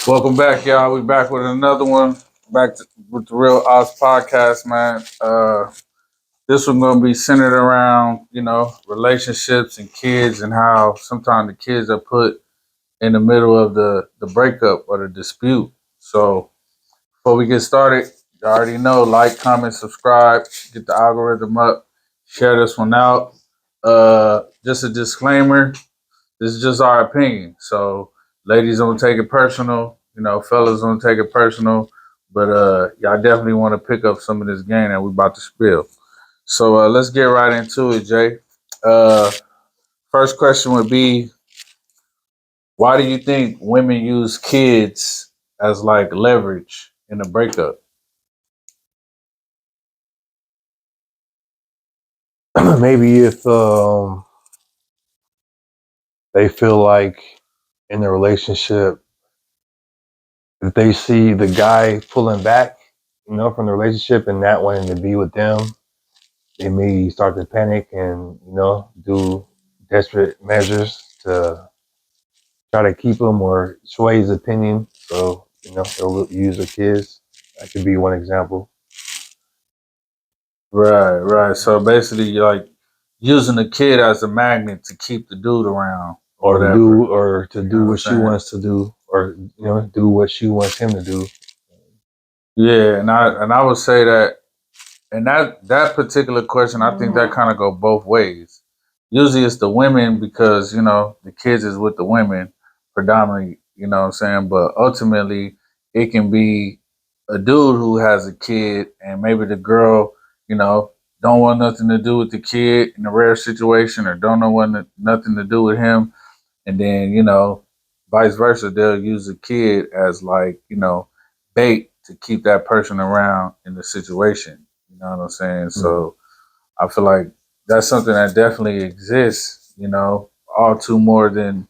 Welcome back, y'all. We back with another one. With the Real Oz podcast, man. This one gonna be centered around, relationships and kids and how sometimes the kids are put in the middle of the breakup or the dispute. So before we get started, you already know, like, comment, subscribe, get the algorithm up, share this one out. Just a disclaimer, this is just our opinion. So ladies don't take it personal, fellas don't take it personal. But y'all definitely want to pick up some of this game that we about to spill. So let's get right into it, Jay. Uh First question would be, why do you think women use kids as like leverage in a breakup? Maybe if they feel like in the relationship, if they see the guy pulling back, from the relationship and not wanting to be with them, they may start to panic and do desperate measures to try to keep him or sway his opinion. So they'll use the kids. That could be one example. Right, right. So basically, you're like using the kid as a magnet to keep the dude around or Or to whatever. do What I'm what she saying? wants to do, or do what she wants him to do. Yeah, and I would say that, and that particular question, I think that kind of go both ways. Usually it's the women because, the kids is with the women predominantly, what I'm saying? But ultimately it can be a dude who has a kid and maybe the girl, you know, don't want nothing to do with the kid in a rare situation, or don't know want nothing to do with him. And then, vice versa, they'll use the kid as like, bait to keep that person around in the situation. You know what I'm saying? Mhm. So I feel like that's something that definitely exists, all too more than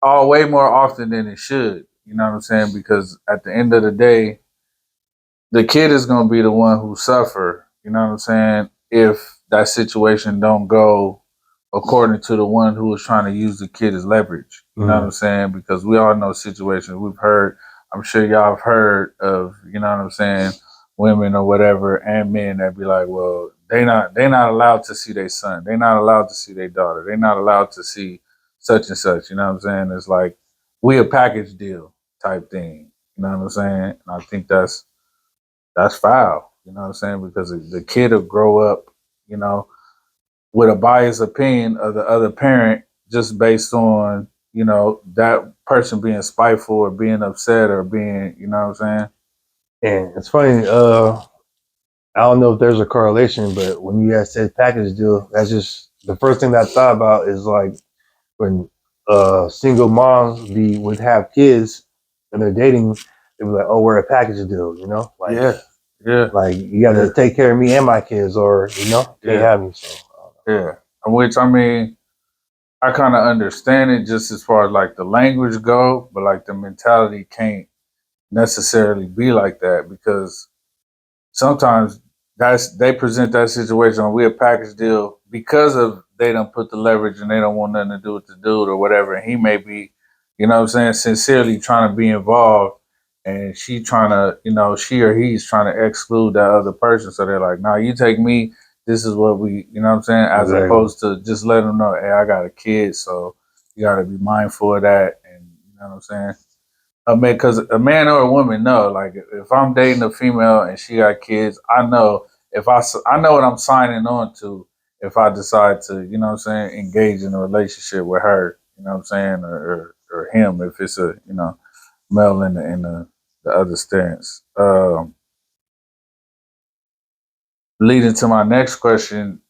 all way more often than it should. You know what I'm saying? Because at the end of the day, the kid is gonna be the one who suffer, you know what I'm saying, if that situation don't go according to the one who was trying to use the kid as leverage. You know what Mhm. I'm saying? Because we all know situations we've heard, I'm sure y'all have heard of, you know what I'm saying, women or whatever and men that be like, well, they not allowed to see their son. They not allowed to see their daughter. They not allowed to see such and such. You know what I'm saying? It's like we a package deal type thing. You know what I'm saying? And I think that's foul. You know what I'm saying? Because the kid will grow up, you know, with a biased opinion of the other parent just based on, that person being spiteful or being upset or being, you know what I'm saying? And it's funny. I don't know if there's a correlation, but when you guys said package deal, that's just the first thing that I thought about is like when single moms would have kids and they're dating, they be like, "Oh, we're a package deal," like Yeah, yeah, you got yeah, to take care of me and my kids, or can't yeah, have me. So yeah. Which I mean, I kind of understand it just as far as like the language go, but like the mentality can't necessarily be like that because sometimes they present that situation on we a package deal because of they don't put the leverage and they don't want nothing to do with the dude or whatever. And he may be, sincerely trying to be involved, and she trying to, she or he's trying to exclude that other person. So they're like, nah, you take me, this is what we, as exactly. opposed to just let them know, hey, I got a kid, so you gotta be mindful of that. And you know what I'm saying? I mean, because a man or a woman know, like, if I'm dating a female and she got kids, I know I know what I'm signing on to if I decide to, engage in a relationship with her, you know what I'm saying, or him if it's a, male in the other stance. Leading to my next question,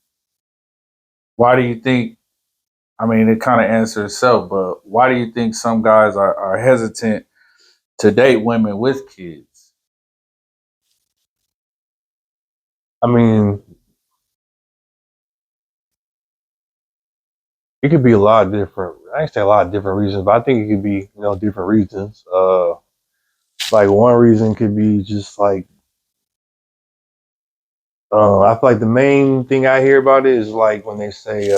why do you think? I mean, it kind of answers itself, but why do you think some guys are hesitant to date women with kids? I mean, it could be a lot of different. I ain't say a lot of different reasons, but I think it could be different reasons. Like one reason could be just like I feel like the main thing I hear about it is like when they say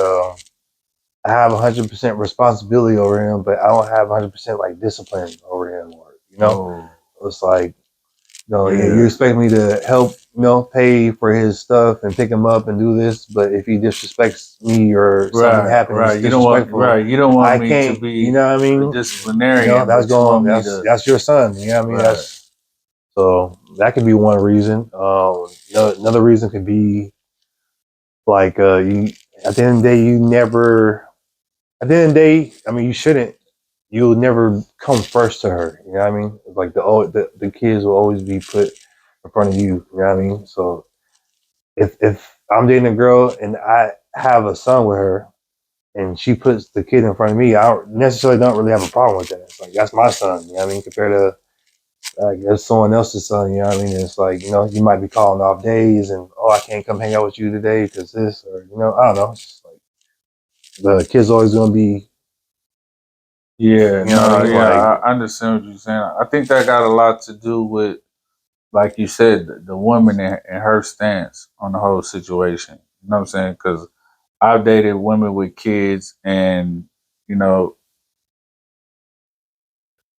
I have 100% responsibility over him, but I don't have 100% like discipline over him, or Oh, It's like, yeah, you yeah, expect me to help, pay for his stuff and pick him up and do this, but if he disrespects me or something happens, it's right. disrespectful. You don't want I me to can't, you be know what I a mean? disciplinarian, That's but you want going, me to that's your son. You know what I mean? right. So that could be one reason. Another reason could be like, you, at the end of the day, at the end of the day, I mean, you'll never come first to her. You know what I mean? Like the kids will always be put in front of you. You know what I mean? So if I'm dating a girl and I have a son with her and she puts the kid in front of me, I don't really have a problem with that. It's like, that's my son. You know what I mean? Compared to that's someone else's son. You know what I mean? It's like, you might be calling off days and, oh, I can't come hang out with you today because this, or I don't know. It's just like the kid's always gonna be. Yeah, You know what I no, mean? yeah, Like, I understand what you're saying. I think that got a lot to do with, like you said, the woman and her stance on the whole situation. You know what I'm saying? Because I've dated women with kids, and you know,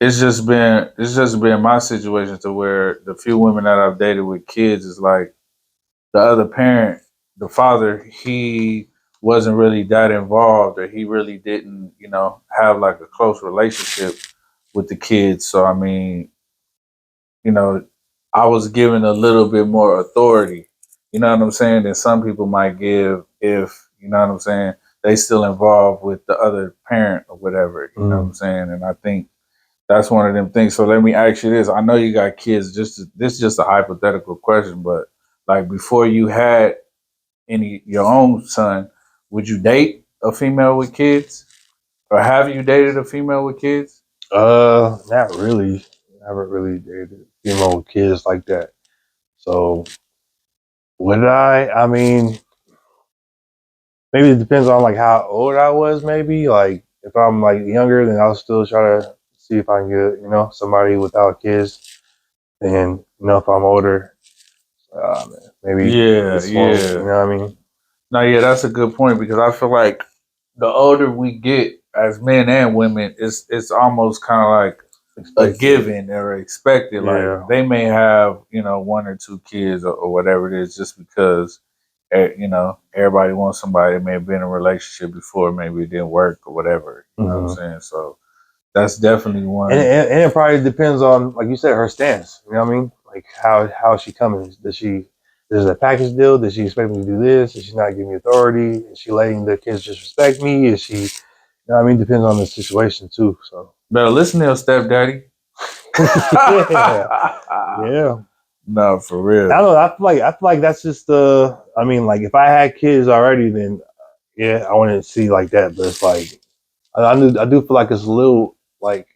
it's just been my situation to where the few women that I've dated with kids is like the other parent, the father, he wasn't really that involved, or he really didn't, have like a close relationship with the kids. So I mean, you know, I was given a little bit more authority, you know what I'm saying, than some people might give if, you know what I'm saying, they still involved with the other parent or whatever, you know what I'm saying? And I think that's one of them things. So let me ask you this. I know you got kids, this is just a hypothetical question, but like before you had any your own son, would you date a female with kids? Or have you dated a female with kids? not really. I haven't really dated female with kids like that. So would I? I mean, maybe it depends on like how old I was. Maybe like if I'm like younger, then I'll still try to see if I can get somebody without kids. And if I'm older, maybe Yeah, it's more. You yeah. know what I mean? No, yeah, that's a good point because I feel like the older we get as men and women, it's almost kind of like a Expected. given or expected. Like Yeah. they may have one or two kids or whatever it is, just because everybody wants somebody that may have been in a relationship before, maybe it didn't work or whatever. You know what I'm Hmm. saying? So that's definitely And, one. and and it probably depends on, like you said, her stance. You know what I mean? Like how is she coming? Is it a package deal? Does she expect me to do this? Is she not giving me authority? Is she letting the kids disrespect me? Is she? You know what I mean? Depends on the situation too. So Better listen to your stepdaddy. yeah, yeah. No, for I real. don't know. I feel like that's just the. I mean, like if I had kids already, then yeah, I wouldn't see like that. But it's like I do feel like it's a little like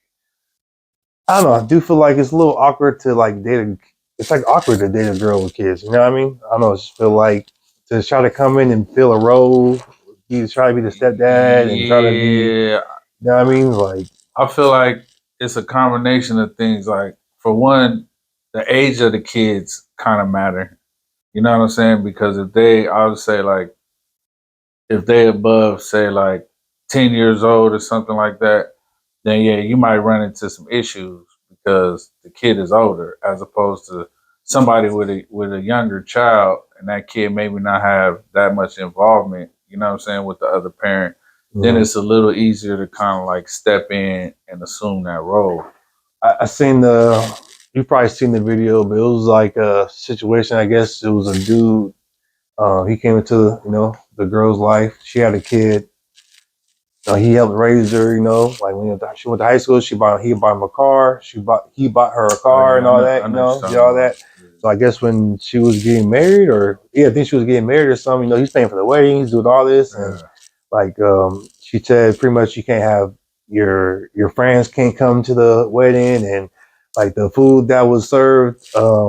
I don't know. I do feel like it's a little awkward to like date. It's like awkward to date a girl with kids. You know what I mean? I don't know. I just feel like to try to come in and fill a role, you try to be the stepdad and try to be. Yeah, You know what I mean? Like, I feel like it's a combination of things. Like for one, the age of the kids kind of matter. You know what I'm saying? Because I would say like if they above say like 10 years old or something like that, then yeah, you might run into some issues because the kid is older, as opposed to somebody with a younger child, and that kid maybe not have that much involvement. You know what I'm saying, with the other parent. Then mm. it's a little easier to kind of like step in and assume that role. I seen the. You probably seen the video, but it was like a situation. I guess it was a dude. He came into the girl's life. She had a kid. He helped raise her, like when she went to high school, he bought him a car. He bought her a Oh car yeah, and all I that, know what you're did talking all about. that. So I guess when she was getting married, or yeah, I think she was getting married or something, he's paying for the wedding, he's doing all this, and Yeah. like she said pretty much you can't have your friends can't come to the wedding, and like the food that was served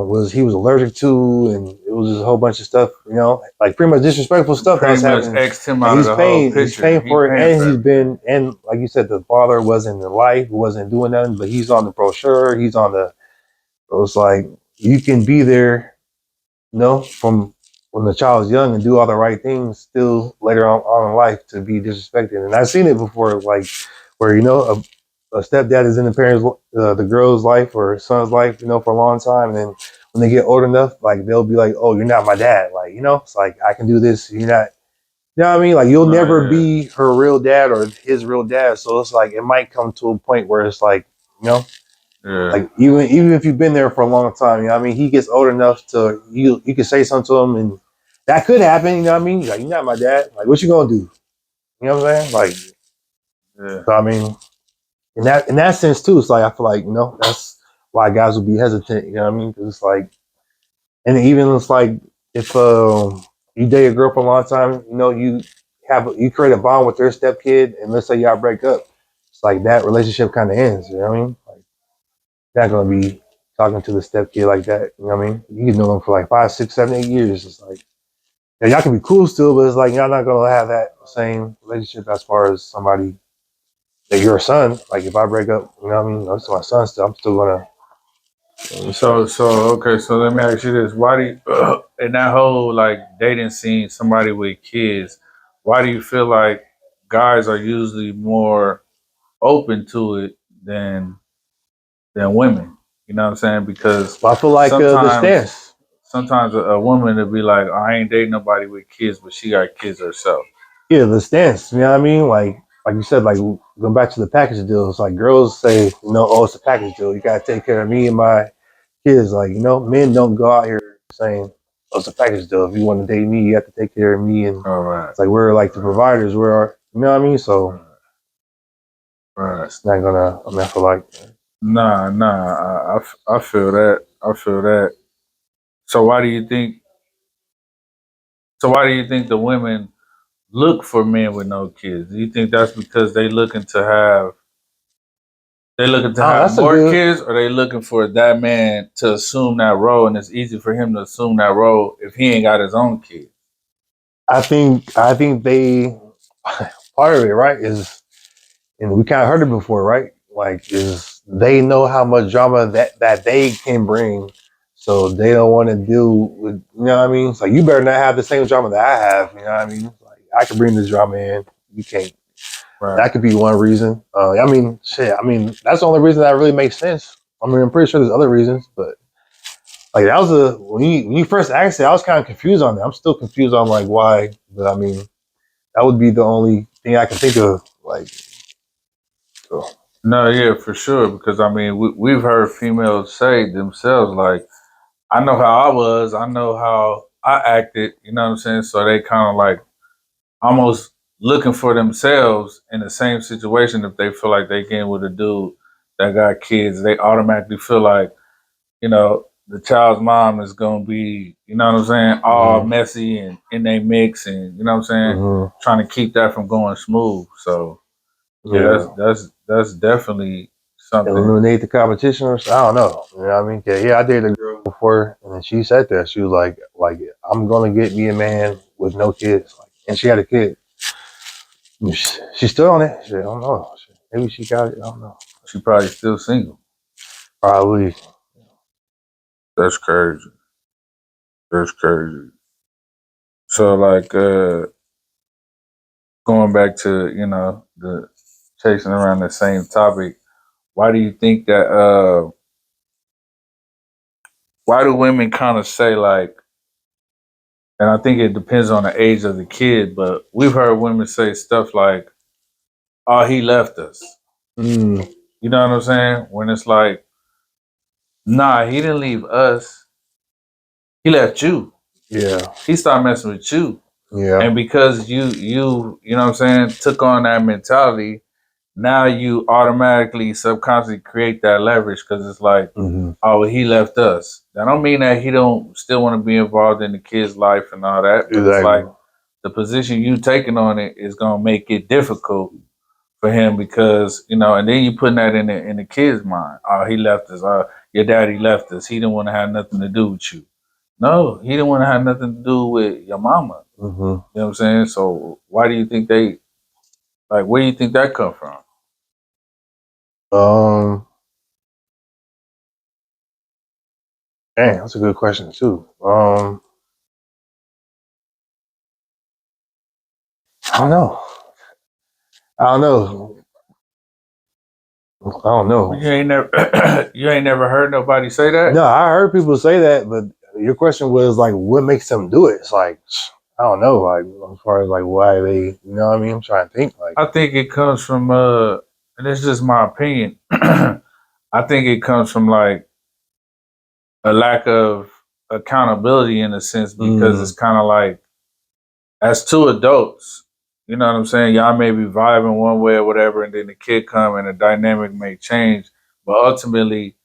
was he was allergic to, and it was just a whole bunch of stuff, like pretty much disrespectful stuff that Pretty was much happening. X'd him And out of he's the whole paying he's picture. paying He for it, paying and for everything. like you said, the father wasn't in life, wasn't doing nothing, but he's on the brochure, he's on the. It was like you can be there, from when the child's young and do all the right things, still later on in life to be disrespected. And I've seen it before, like where a stepdad is in the girl's life or son's life, for a long time, and then when they get old enough, like they'll be like, "Oh, you're not my dad." Like, it's like I can do this. You're not. You know what I mean? Like you'll Oh, never yeah. be her real dad or his real dad. So it's like it might come to a point where it's like, Yeah. like even if you've been there for a long time, you know what I mean? He gets old enough to you can say something to him and that could happen, you know what I mean? Like, you're not my dad. Like, what you gonna do? You know what I'm saying? Like, Yeah. so I mean, in that sense too, it's like I feel like, that's why guys will be hesitant, you know what I mean? Because it's like, and even it's like if you date a girl for a long time, you create a bond with their stepkid, and let's say y'all break up, it's like that relationship kind of ends. You know what I mean? Like, not gonna be talking to the stepkid like that. You know what I mean? You can know them for like 5, 6, 7, 8 years. It's like, yeah, y'all can be cool still, but it's like y'all not gonna have that same relationship as far as somebody that you're a son. Like if I break up, you know what I mean? I'm still my son. Still, I'm still gonna. So okay. So let me ask you this: why do you, in that whole like dating scene, somebody with kids? Why do you feel like guys are usually more open to it than women? You know what I'm saying? Because But I feel like the sometimes stance. sometimes a woman will be like, I ain't dating nobody with kids, but she got kids herself. Yeah, the stance. You know what I mean? Like you said, like going back to the package deal. It's like girls say, oh, it's a package deal. You gotta take care of me and my kids. Like, men don't go out here saying, oh, it's a package deal. If you want to date me, you have to take care of me. And All right. it's like we're like the providers. You know what I mean? So Right. it's not gonna. I mean, I feel like Nah. I feel that. I feel that. So why do you think? So why do you think the women look for men with no kids? Do you think that's because they looking to oh, have that's a more good. kids, or they looking for that man to assume that role, and it's easy for him to assume that role if he ain't got his own kids? I think they part of it, right, is, and we kind of heard it before, right? Like, is they know how much drama that they can bring, so they don't want to deal with. You know what I mean? It's like you better not have the same drama that I have. You know what I mean? Like I can bring this drama in, you can't. Right. That could be one reason. I mean, shit. I mean, that's the only reason that really makes sense. I mean, I'm pretty sure there's other reasons, but like that was when you first asked it, I was kind of confused on that. I'm still confused on like why, but I mean, that would be the only thing I can think of. Like, so. No, yeah, for sure. Because I mean, we've heard females say themselves, like, I know how I was, I know how I acted. You know what I'm saying? So they kind of like almost looking for themselves in the same situation. If they feel like they getting with a dude that got kids, they automatically feel like, the child's mom is gonna be, you know what I'm saying, all Mhm. messy and in they mix, and you know what I'm saying, Mhm. trying to keep that from going smooth. So yeah, that's Yeah. that's that's definitely something. Eliminate the competition or something. I don't know. You know what I mean? Yeah, I dated a girl before, and then she said that she was like, I'm gonna get me a man with no kids, like, and she had a kid. She's still on it. Shit, I don't know. Shit, maybe she got it. I don't know. She probably still single. Probably. That's crazy. That's crazy. So like going back to the chasing around the same topic, why do you think that why do women kind of say like, and I think it depends on the age of the kid, but we've heard women say stuff like, oh, he left us. Mm, You know what I'm saying? When it's like, nah, he didn't leave us, he left you. yeah. He started messing with you. Yeah. And because you know what I'm saying, took on that mentality, now you automatically subconsciously create that leverage because it's like, Hmm. oh, well, he left us. That don't mean that he don't still want to be involved in the kid's life and all that, but it's Exactly. like the position you taking on it is gonna make it difficult for him because and then you putting that in the kid's mind. Oh, he left us. Your daddy left us. He didn't want to have nothing to do with you. No, he didn't want to have nothing to do with your mama. Hmm. You know what I'm saying? So why do you think they like? Where do you think that come from? Um. Dang, that's a good question too. I don't know. I don't know. I don't know. You ain't never you ain't never heard nobody say that? No, I heard people say that, but your question was like, what makes them do it? It's like, I don't know, like as far as like why they, you know what I mean? I'm trying to think. Like, I think it comes from and it's just my opinion. I think it comes from like a lack of accountability in a sense because it's kind of like as two adults, you know what I'm saying? Y'all may be vibing one way or whatever, and then the kid come and the dynamic may change, but ultimately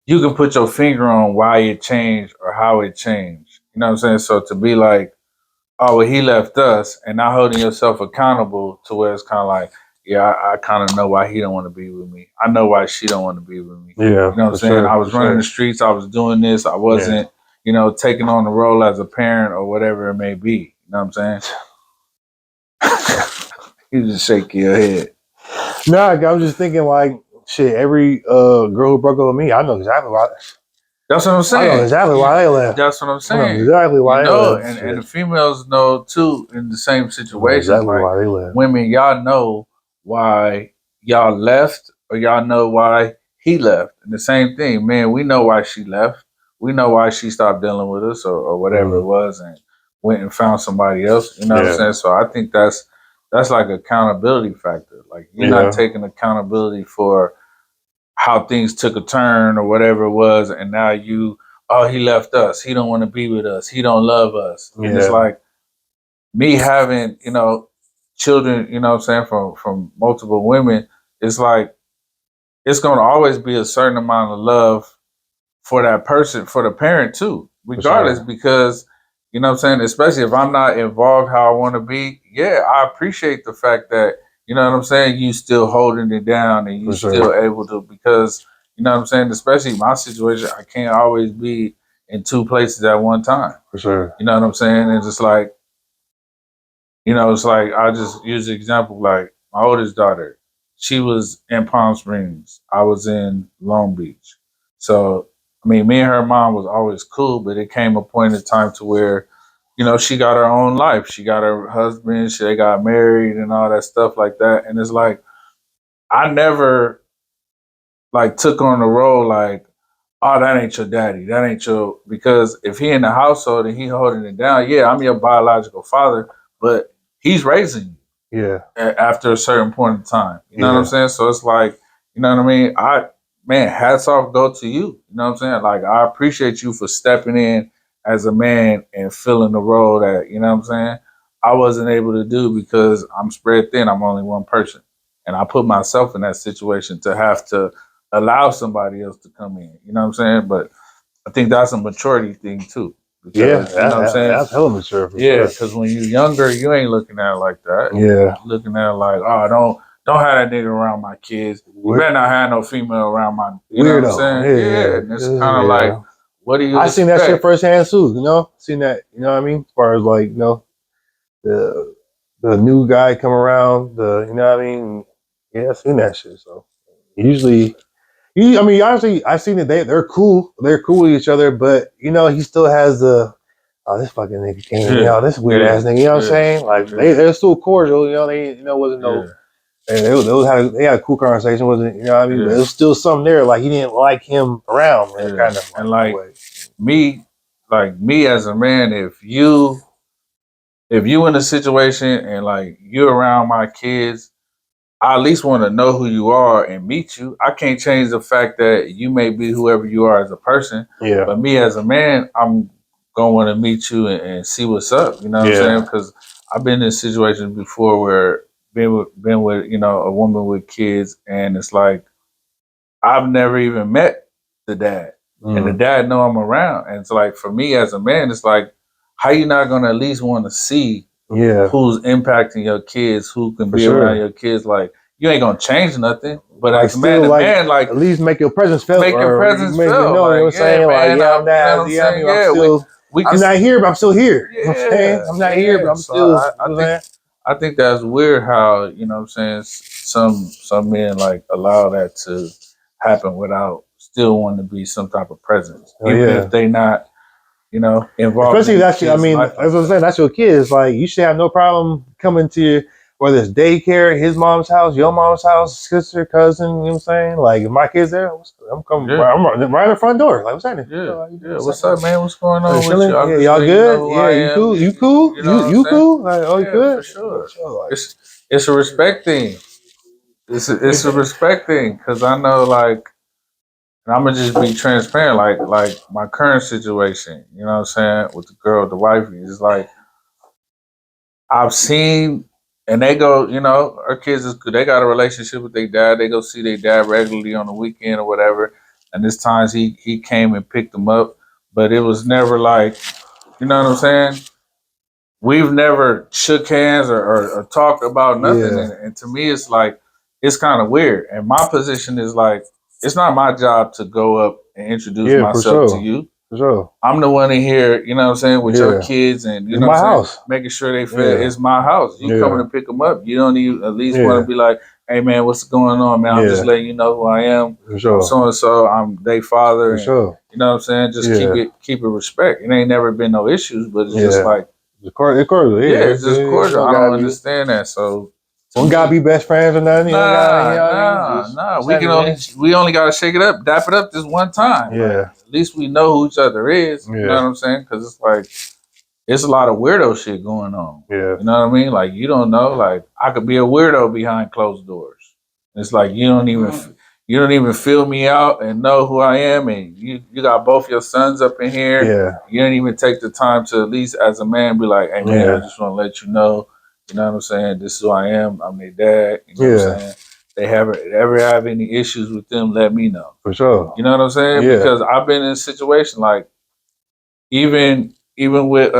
you can put your finger on why it changed or how it changed. You know what I'm saying? So to be like, oh, well, he left us, and not holding yourself accountable to where it's kind of like, yeah, I kind of know why he don't want to be with me. I know why she don't want to be with me. yeah, You know what I'm for saying? sure, I for was running the sure. streets. I was doing this. I wasn't, you know, taking on the role as a parent or whatever it may be. You know what I'm saying? You just shake your head. No, I was just thinking like, shit. Every girl who broke up with me, I know exactly why. That's what I'm I know saying. exactly why they left. That's what I'm I know saying. exactly You why they know, left. and Shit. the females know too in the same I know situations. exactly Like why they left. women, y'all know why y'all left, or y'all know why he left. And the same thing, man. We know why she left. We know why she stopped dealing with us, or whatever it was, and went and found somebody else. You know what I'm Yeah, saying? So I think that's like accountability factor. Like you're not yeah, taking accountability for how things took a turn or whatever it was, and now you, oh, he left us, he don't want to be with us, he don't love us. And it's yeah, like me having, you know, children, you know what I'm saying, from multiple women, it's like it's gonna always be a certain amount of love for that person, for the parent too, for regardless, sure, because you know what I'm saying, especially if I'm not involved how I want to be, yeah, I appreciate the fact that, you know what I'm saying, you still holding it down and you for still sure, able to, because you know what I'm saying, especially my situation, I can't always be in two places at one time. for sure. You know what I'm saying? And just like, you know, it's like I just use the example like my oldest daughter, she was in Palm Springs. I was in Long Beach. So I mean, me and her mom was always cool, but it came a point in time to where, you know, she got her own life. She got her husband, they got married and all that stuff like that. And it's like I never like took on the role like, oh, that ain't your daddy. That ain't your, because if he in the household and he holding it down, yeah, I'm your biological father, but he's raising you Yeah, after a certain point in time. You know what I'm yeah, saying? So it's like, you know what I mean? Man, hats off go to you. You know what I'm saying? Like, I appreciate you for stepping in as a man and filling the role that, you know what I'm saying, I wasn't able to do because I'm spread thin. I'm only one person. And I put myself in that situation to have to allow somebody else to come in. You know what I'm saying? But I think that's a maturity thing too. yeah. Because, you know what I'm saying? That's hella mature for Yeah, sure. because when you're younger, you ain't looking at it like that. Yeah, You're looking at it like, oh, don't have that nigga around my kids. You better not have no female around my. You know what I'm weirdo. saying? Yeah, and it's Yeah, kind of like, yeah. what do you I seen that shit expect? firsthand too. You know, seen that. You know what I mean? As far as like, you know, the the new guy come around. The, you know what I mean? Yeah, I seen that shit. So usually, I mean, honestly, I seen that they're cool. They're cool with each other, but you know, he still has the, oh, this fucking nigga came, you Yeah, know, this weird yeah, ass nigga. You know what I'm yeah, saying? Like yeah, they're still cordial. You know, they, you know, wasn't yeah, no. And they had a cool conversation, wasn't, you know what I mean? But yeah, there was still something there, like he didn't like him around, man, yeah. kind of And like in a like way. me, like me as a man, if you in a situation and like you're around my kids, I at least want to know who you are and meet you. I can't change the fact that you may be whoever you are as a person, Yeah, but me as a man, I'm gonna want to meet you and see what's up. You know what I'm saying? yeah, Because I've been in situations before where been with you know, a woman with kids, and it's like I've never even met the dad, and the mm, dad know I'm around, and it's like for me as a man, it's like how you not gonna at least want to see yeah, who's impacting your kids, who can for be around sure. your kids. Like you ain't gonna change nothing, but Like as a man still to like man, like at least make your presence felt, make your or you presence make, you felt. know what Like I'm yeah, saying? Like man, yeah, I'm you know what not, I'm yeah, I saying? mean, I'm Yeah, still, we can, I'm not here, but I'm still here. You know what I'm saying? yeah, I'm not here, but yeah. I'm So still, you I know what I'm think saying? that's weird how, you know what I'm saying, some men like allow that to happen without still wanting to be some type of presence, Oh even if yeah. they not, you know, involved Especially in if the that's your, I kid's mean, life as like I was that. saying, that's your kids. Like you should have no problem coming to whether it's daycare, his mom's house, your mom's house, sister, cousin, you know what I'm saying? Like, if my kids there, I'm coming, Yeah. I'm right at the front door. Like, what's happening? Yeah, You yeah. What's up, man? What's going Are you on with you? chilling? I'm Yeah, just y'all letting you know good? who Yeah, I you am. cool? You cool? You know what I'm You saying? cool? Like, oh, you Yeah, good? for sure. Like, It's a respect thing. It's a respect thing because I know like, and I'm gonna just be transparent. Like my current situation. You know what I'm saying with the girl, the wifey is like I've seen. And they go, you know, our kids is they got a relationship with their dad. They go see their dad regularly on the weekend or whatever. And this times he came and picked them up, but it was never like, you know what I'm saying? We've never shook hands or talked about nothing. yeah, And to me, it's like, it's kind of weird. And my position is like, it's not my job to go up and introduce yeah, for myself to sure, you. for sure. I'm the one in here, you know what I'm saying, with your Yeah, kids and, you it's know what my I'm saying, house. making sure they feel Yeah, it's my house. You coming yeah, to pick them up. You don't even at least want to yeah, be like, hey, man, what's going on, man? I'm just yeah, letting you know who I am. for I'm sure, so and so. I'm their father. for And, sure. you know what I'm saying? Just Yeah, keep it respect. It ain't never been no issues, but it's just yeah. like, Of course, yeah, yeah. it's just You cordial. don't I don't gotta be, understand that. So to don't gotta me, be best friends or nothing. You don't gotta, you know what I mean? Just, nah. what's happening, man? We only gotta shake it up, dap it up this one time. Like Yeah, at least we know who each other is. You know what yeah, I'm saying? Because it's like it's a lot of weirdo shit going on. yeah, You know what I mean? Like you don't know. Like I could be a weirdo behind closed doors. It's like you don't even feel me out and know who I am, and you got both your sons up in here. yeah, You don't even take the time to at least as a man be like, hey man, I yeah, just want to let you know. You know what I'm saying? This is who I am. I'm their dad. You know what I'm yeah, saying? They ever have any issues with them, let me know. for sure. You know what I'm saying? Yeah, Because I've been in a situation like even with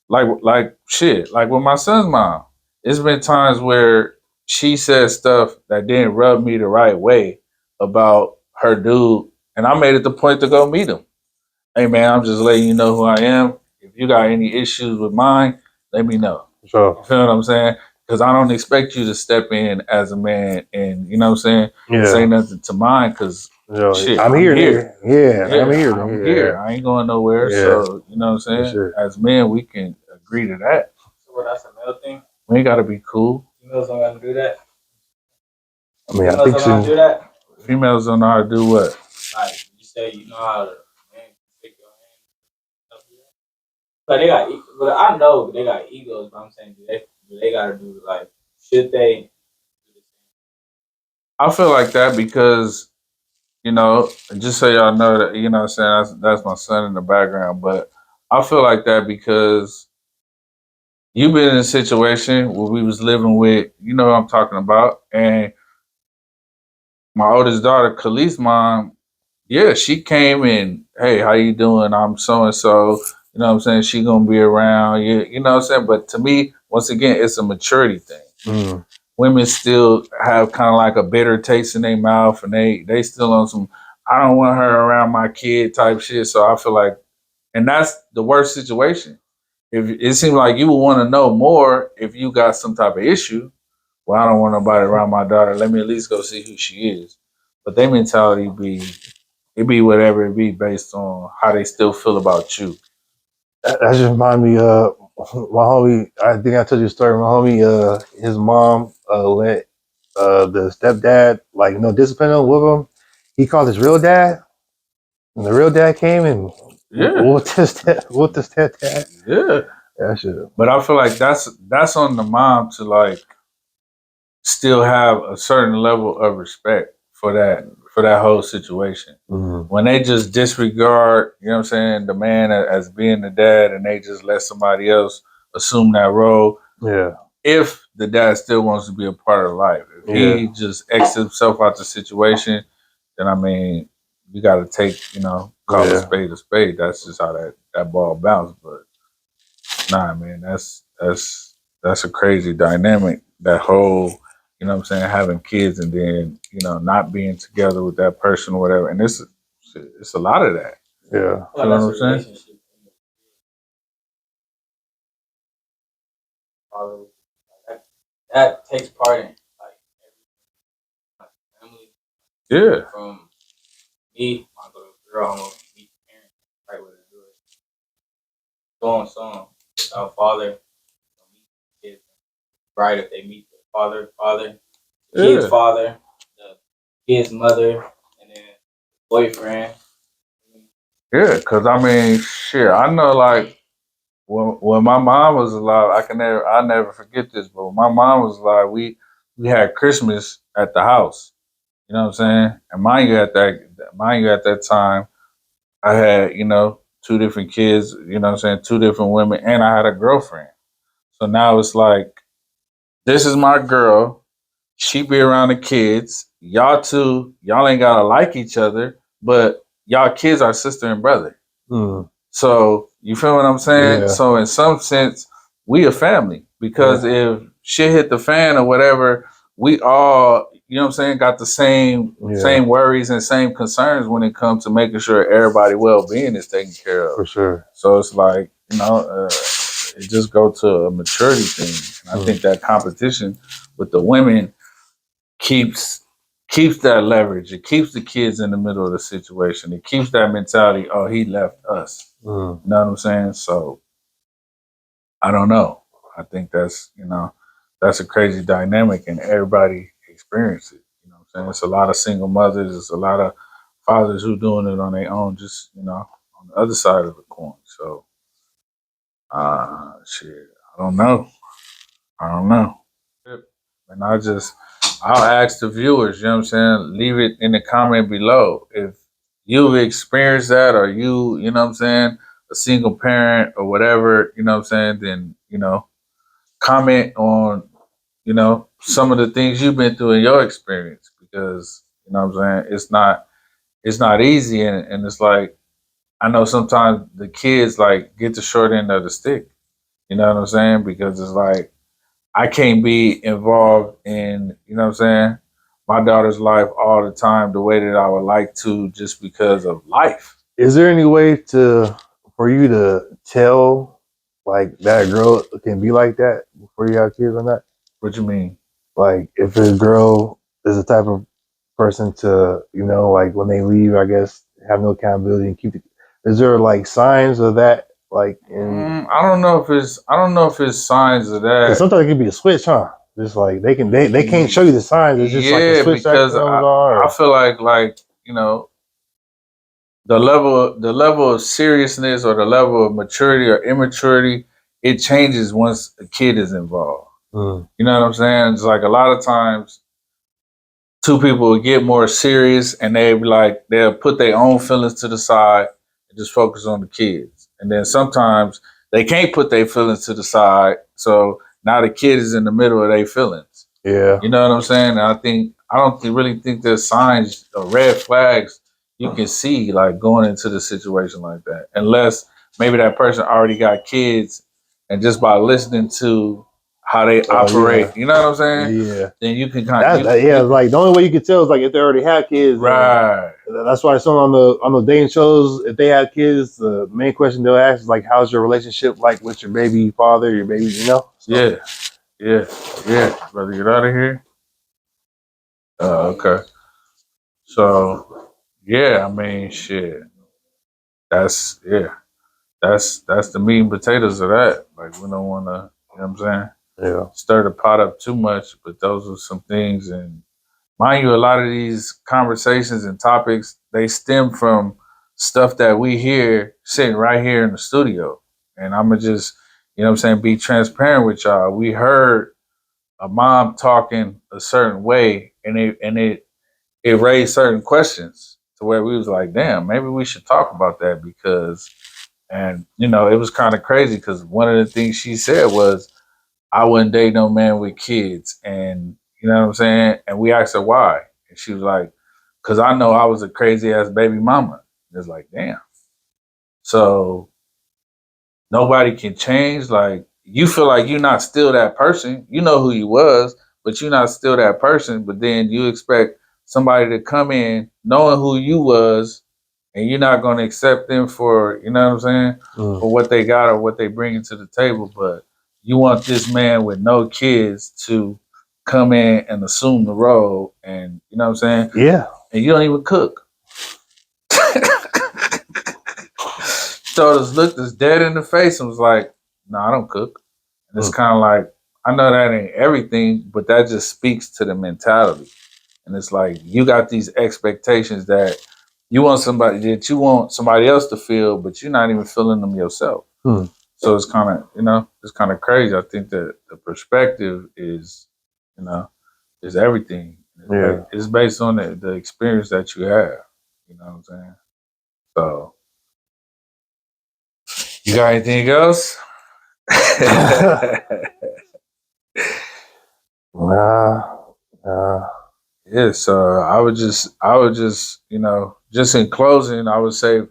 like shit, like with my son's mom. It's been times where she said stuff that didn't rub me the right way about her dude, and I made it the point to go meet him. Hey man, I'm just letting you know who I am. If you got any issues with mine, let me know. for You sure. feel what I'm saying? Because I don't expect you to step in as a man and you know what I'm saying, say Yeah, nothing to mine because so shit, I'm I'm here, here. nigga. Yeah, I'm Yeah, here, I'm here. nigga. I ain't going nowhere. Yeah, yeah, So, you know what I'm for saying? sure. As men, we can agree to that. So, well, that's a male thing? We ain't got to be cool. Females don't got to do that? I mean, I think Females don't know how to she. do that? Females don't know how to do what? Like, you say you know how to, man, pick your hand. Like, they got, but I know they got egos, but I'm saying, do they got to do, like, should they? I feel like that because you know, just so y'all know that, you know what I'm saying, that's my son in the background. But I feel like that because you've been in a situation where we was living with, you know what I'm talking about. And my oldest daughter, Khalees' mom, yeah, she came in, hey, how you doing? I'm so and so. You know what I'm saying? She gonna be around. You know what I'm saying? But to me, once again, it's a maturity thing. Mm, Women still have kind of like a bitter taste in their mouth, and they still on some I don't want her around my kid type shit. So I feel like, and that's the worst situation. If it seems like you would want to know more if you got some type of issue. Well, I don't want nobody around my daughter. Let me at least go see who she is. But their mentality be it be whatever it be based on how they still feel about you. that just remind me. My homie. I think I told you a story. My homie. His mom. Let. The stepdad. Like, discipline him with him. He called his real dad. And the real dad came and Yeah, whooped the stepdad. yeah. That shit. But I feel like that's on the mom to like still have a certain level of respect for that whole situation. Mm, When they just disregard, you know what I'm saying, the man as being the dad and they just let somebody else assume that role, yeah. if the dad still wants to be a part of life. If Yeah. he just exits himself out the situation, then I mean, you gotta take, call Yeah. a spade. That's just how that ball bounced. But nah, man, that's a crazy dynamic. That whole, you know what I'm saying, having kids and then, not being together with that person or whatever. And it's a lot of that. Yeah. You know what I'm saying? That takes part in like family. Yeah. From me, my little girl, I'm gonna meet parents, right where to do it. So on, so on. Our father, meet kids. bride if they meet the father, the kid's father, the kid's mother, and then boyfriend. Yeah, because I mean, shit, I know like when my mom was alive, I never forget this, but when my mom was alive, we had Christmas at the house. You know what I'm saying? And mind you at that time, I had, two different kids, you know what I'm saying, two different women, and I had a girlfriend. So now it's like, this is my girl. She be around the kids. Y'all two, y'all ain't gotta like each other, but y'all kids are sister and brother. Mm. So you feel what I'm saying? Yeah. So in some sense, we a family because if shit hit the fan or whatever, we all, you know what I'm saying, got the same worries and same concerns when it comes to making sure everybody well being is taken care of. For sure. So it's like, it just go to a maturity thing. And I think that competition with the women keeps that leverage. It keeps the kids in the middle of the situation. It keeps that mentality, oh, he left us. Mm. You know what I'm saying? So I don't know. I think that's a crazy dynamic and everybody experiences it. You know what I'm saying? It's a lot of single mothers, it's a lot of fathers who doing it on their own, just on the other side of the coin. So shit. I don't know. I don't know. And I'll ask the viewers, you know what I'm saying? Leave it in the comment below. If you've experienced that or you know what I'm saying, a single parent or whatever, you know what I'm saying, then, comment on, some of the things you've been through in your experience because, you know what I'm saying, it's not easy and it's like I know sometimes the kids like get the short end of the stick. You know what I'm saying? Because it's like I can't be involved in, you know what I'm saying, my daughter's life all the time the way that I would like to just because of life. Is there any way for you to tell like that girl can be like that before you have kids or not? What you mean? Like if a girl is the type of person to, like when they leave, I guess have no accountability and is there like signs of that? Like I don't know if it's signs of that. Sometimes it can be a switch, huh? Just like they can't show you the signs. It's just like a switch because I feel like the level of seriousness or the level of maturity or immaturity, it changes once a kid is involved. You know what I'm saying? It's like a lot of times two people will get more serious and they'll put their own feelings to the side and just focus on the kids. And then sometimes they can't put their feelings to the side. So now the kid is in the middle of their feelings. Yeah. You know what I'm saying? And I don't really think there's signs or red flags you can see like going into the situation like that. Unless maybe that person already got kids and just by listening to how they operate, you know what I'm saying? Yeah. Then you can like the only way you can tell is like if they already have kids. Right. That's why some on the dating shows, if they have kids, the main question they'll ask is like, "How's your relationship like with your baby father, your baby?" So. Yeah. Brother, get out of here. Okay. So yeah, I mean, shit. That's That's the meat and potatoes of that. Like we don't want to, you know what I'm saying? Stir the pot up too much, but those are some things. And mind you, a lot of these conversations and topics, they stem from stuff that we hear sitting right here in the studio. And I'm going to just, you know what I'm saying, be transparent with y'all. We heard a mom talking a certain way and it raised certain questions to where we was like, damn, maybe we should talk about that because and it was kind of crazy because one of the things she said was, "I wouldn't date no man with kids," and you know what I'm saying. And we asked her why, and she was like, "Cause I know I was a crazy ass baby mama." It's like, damn. So nobody can change. Like you feel like you're not still that person. You know who you was, but you're not still that person. But then you expect somebody to come in knowing who you was and you're not going to accept them for, you know what I'm saying, for what they got or what they bring to the table. But you want this man with no kids to come in and assume the role, and you know what I'm saying? Yeah. And you don't even cook. So just looked us dead in the face and was like, "No, I don't cook." And it's kind of like, I know that ain't everything, but that just speaks to the mentality. And it's like you got these expectations that you want somebody else to feel, but you're not even feeling them yourself. So it's kind of it's kind of crazy. I think that the perspective is you know is everything. It's based on the experience that you have. You know what I'm saying? So you got anything else? Nah. Yes, I would just, just in closing, I would say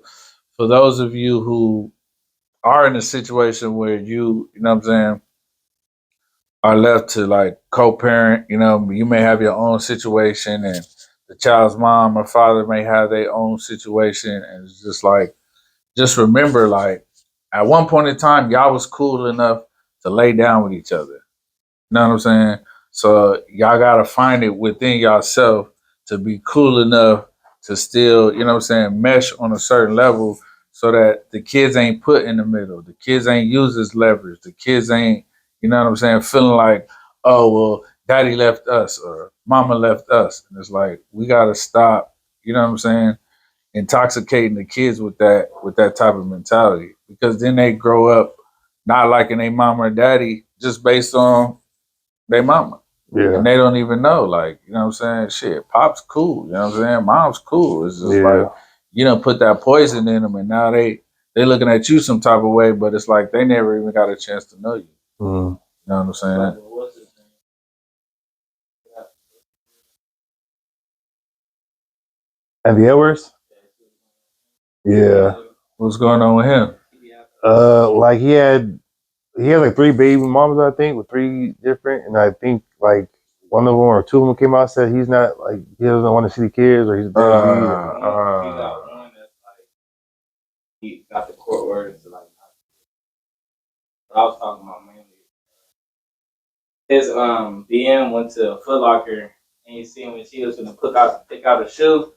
for those of you who are in a situation where you know what I'm saying, are left to like co-parent, you may have your own situation and the child's mom or father may have their own situation. And it's just like, just remember, like, at one point in time, y'all was cool enough to lay down with each other. You know what I'm saying? So y'all gotta find it within yourself to be cool enough to still, you know what I'm saying, mesh on a certain level so that the kids ain't put in the middle. The kids ain't used as leverage. The kids ain't, you know what I'm saying, feeling like, oh well, daddy left us or mama left us. And it's like we gotta stop, you know what I'm saying, intoxicating the kids with that type of mentality. Because then they grow up not liking their mama or daddy just based on they mama. Yeah. And they don't even know, like, you know what I'm saying? Shit, pop's cool, you know what I'm saying? Mom's cool. It's just like, you don't put that poison in them and now they looking at you some type of way, but it's like they never even got a chance to know you. You know what I'm saying? And the Edwards? Yeah. What's going on with him? Like he had like 3 baby mamas, I think, with 3 different, and I think like one of them or 2 of them came out and said he's not like he doesn't want to see the kids or he's a deadbeat. He got one that's like he got the court orders to like. I was talking about mainly his BM went to Foot Locker and you see when she was gonna pick out a shoe.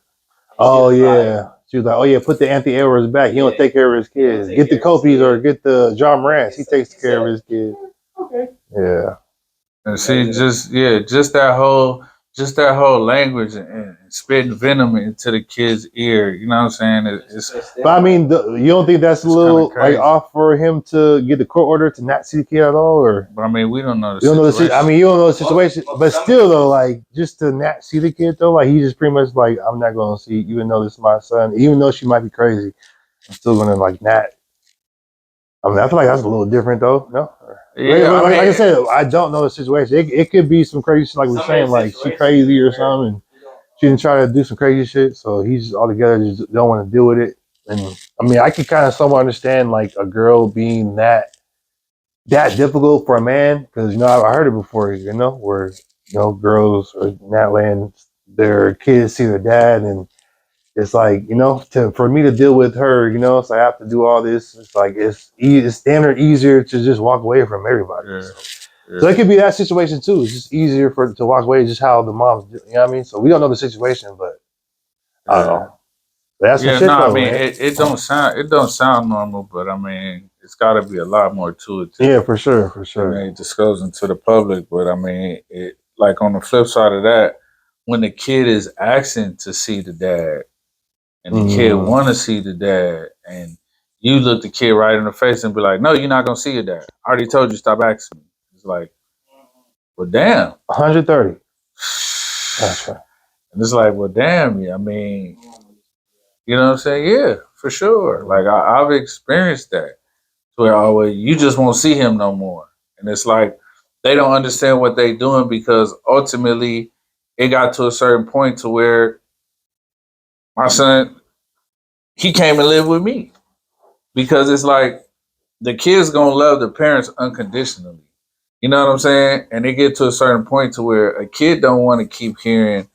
Oh yeah. She was like, oh yeah, put the Anthony Edwards back. He don't take care of his kids. Get the Kobe's or get the John Morant. He takes care of his kids. Okay. Yeah. And see, just that whole language and spitting venom into the kid's ear. You know what I'm saying? But I mean, you don't think that's a little like off for him to get the court order to not see the kid at all, or? But I mean, we don't know the situation. I mean, you don't know the situation, but still though, like just to not see the kid though, like he just pretty much like I'm not going to see, even though this is my son, even though she might be crazy, I'm still going to like not. I mean, I feel like that's a little different though. No. Yeah, like I said, I don't know the situation. It could be some crazy shit, like we're saying, like she crazy or something, and she didn't try to do some crazy shit. So he's altogether just don't want to deal with it. And I mean, I can kind of somewhat understand like a girl being that difficult for a man because I heard it before. Where girls are not letting their kids see their dad, and it's like for me to deal with her, so I have to do all this. It's like it's standard easier to just walk away from everybody. Yeah. So it could be that situation too. It's just easier to walk away, just how the moms do. You know what I mean? So we don't know the situation, but I don't know. That's some shit though, I mean, man. it don't sound normal, but I mean, it's got to be a lot more to it. Yeah, for sure. They disclosing to the public, but I mean, it like on the flip side of that, when the kid is asking to see the dad, and the kid want to see the dad, and you look the kid right in the face and be like, "No, you're not gonna see your dad. I already told you, stop asking me." It's like, well, damn, 130. That's right. And it's like, well, damn, I mean, you know what I'm saying? Yeah, for sure. Like I've experienced that. Where always you just won't see him no more. And it's like they don't understand what they doing because ultimately it got to a certain point to where my son, he came and lived with me. Because it's like the kids gonna love the parents unconditionally. You know what I'm saying? And they get to a certain point to where a kid don't want to keep hearing,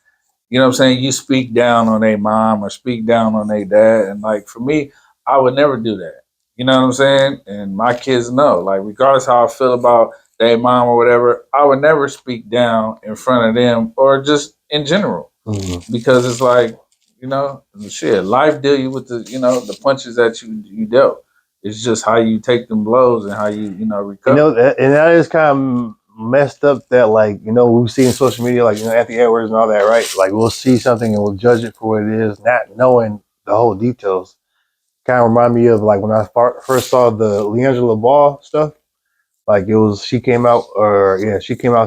you know what I'm saying, you speak down on their mom or speak down on their dad. And like for me, I would never do that. You know what I'm saying? And my kids know, like regardless how I feel about their mom or whatever, I would never speak down in front of them or just in general. Because it's like, shit, life deal you with the punches that you dealt. It's just how you take them blows and how you recover. And that is kind of messed up that, like, you know, we see in social media, like, you know, Anthony Edwards and all that, right? Like, we'll see something and we'll judge it for what it is, not knowing the whole details. Kind of remind me of like when I first saw the Leangela Ball stuff. Like it was, she came out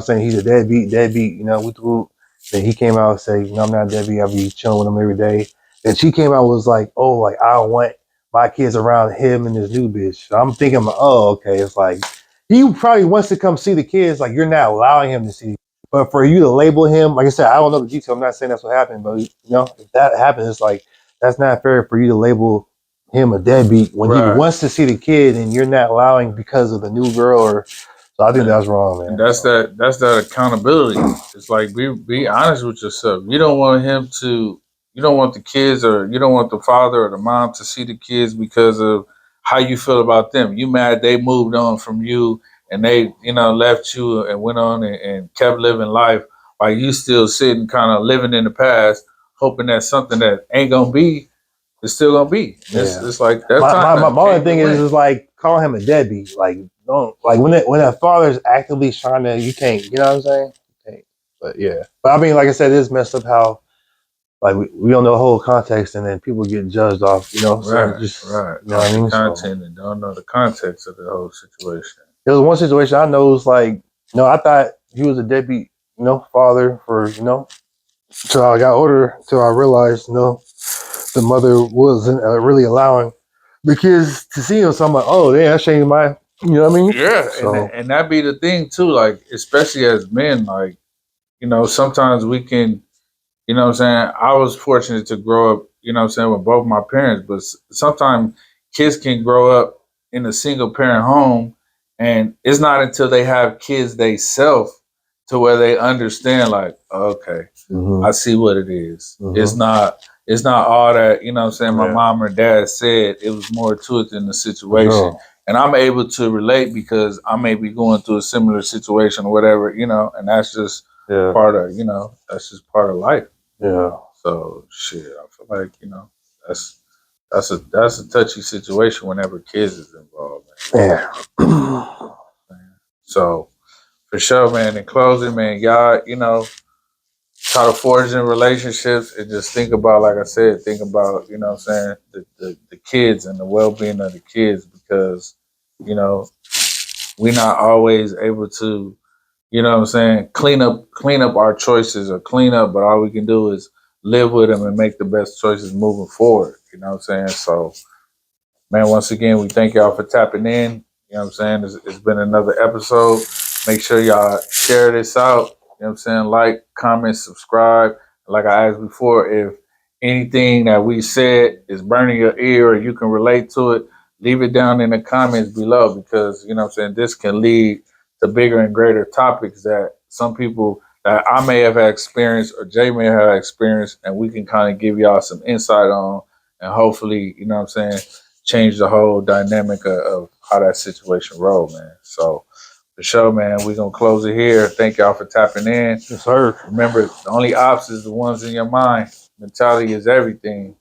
saying he's a deadbeat, you know, whoop. Then he came out and said, you know, I'm not a deadbeat, I'll be chilling with him every day. And she came out and was like, oh, like I don't want my kids around him and his new bitch. So I'm thinking, oh, okay, it's like he probably wants to come see the kids, like you're not allowing him to see. But for you to label him, like I said, I don't know the detail. I'm not saying that's what happened, but you know, if that happens, it's like that's not fair for you to label him a deadbeat when he wants to see the kid and you're not allowing because of the new girl. Or so I think that's wrong, man. And that's that accountability. It's like be honest with yourself. You don't want you don't want the kids, or you don't want the father or the mom to see the kids because of how you feel about them. You mad they moved on from you and they, you know, left you and went on and kept living life while you still sitting kind of living in the past, hoping that something that ain't gonna be is still gonna be. It's like that's my only thing is like call him a deadbeat. Like don't, like when a father's actively trying to, you can't, you know what I'm saying? You can't. But yeah. But I mean, like I said, it's messed up how like we don't know the whole context and then people get judged off, you know. So just you know what I mean? Content and don't know the context of the whole situation. There was one situation I know was like, you know, I thought he was a deadbeat, you know, father for, you know, till I got older, till I realized, you know, the mother wasn't really allowing the kids to see him. So I'm like, oh, yeah, that changed my, you know what I mean? Yeah, So, and that be the thing too. Like, especially as men, like, you know, sometimes we can, you know what I'm saying? I was fortunate to grow up, you know what I'm saying, with both my parents, but sometimes kids can grow up in a single parent home, and it's not until they have kids they self to where they understand, like, okay, I see what it is. It's not all that, you know what I'm saying, my mom or dad said. It was more to it than the situation. And I'm able to relate because I may be going through a similar situation or whatever, you know, and that's just part of, you know, that's just part of life. Yeah. So shit, I feel like, you know, that's a touchy situation whenever kids is involved, man. Yeah. So for sure, man, in closing, man, y'all, you know, try to forge in relationships and just think about, like I said, think about, you know what I'm saying, the kids and the well being of the kids, because, you know, we're not always able to, you know what I'm saying, clean up our choices or clean up, but all we can do is live with them and make the best choices moving forward. You know what I'm saying? So, man, once again, we thank y'all for tapping in. You know what I'm saying? It's been another episode. Make sure y'all share this out. You know what I'm saying? Like, comment, subscribe. Like I asked before, if anything that we said is burning your ear or you can relate to it, leave it down in the comments below, because, you know what I'm saying, this can lead to bigger and greater topics that some people that I may have had experience or Jay may have experienced, and we can kind of give y'all some insight on, and hopefully, you know what I'm saying, change the whole dynamic of how that situation rolled, man. So for sure, man, we're gonna close it here. Thank y'all for tapping in. Yes, sir. Remember, the only ops is the ones in your mind. Mentality is everything.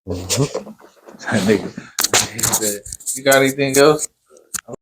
That nigga, he said, you got anything else?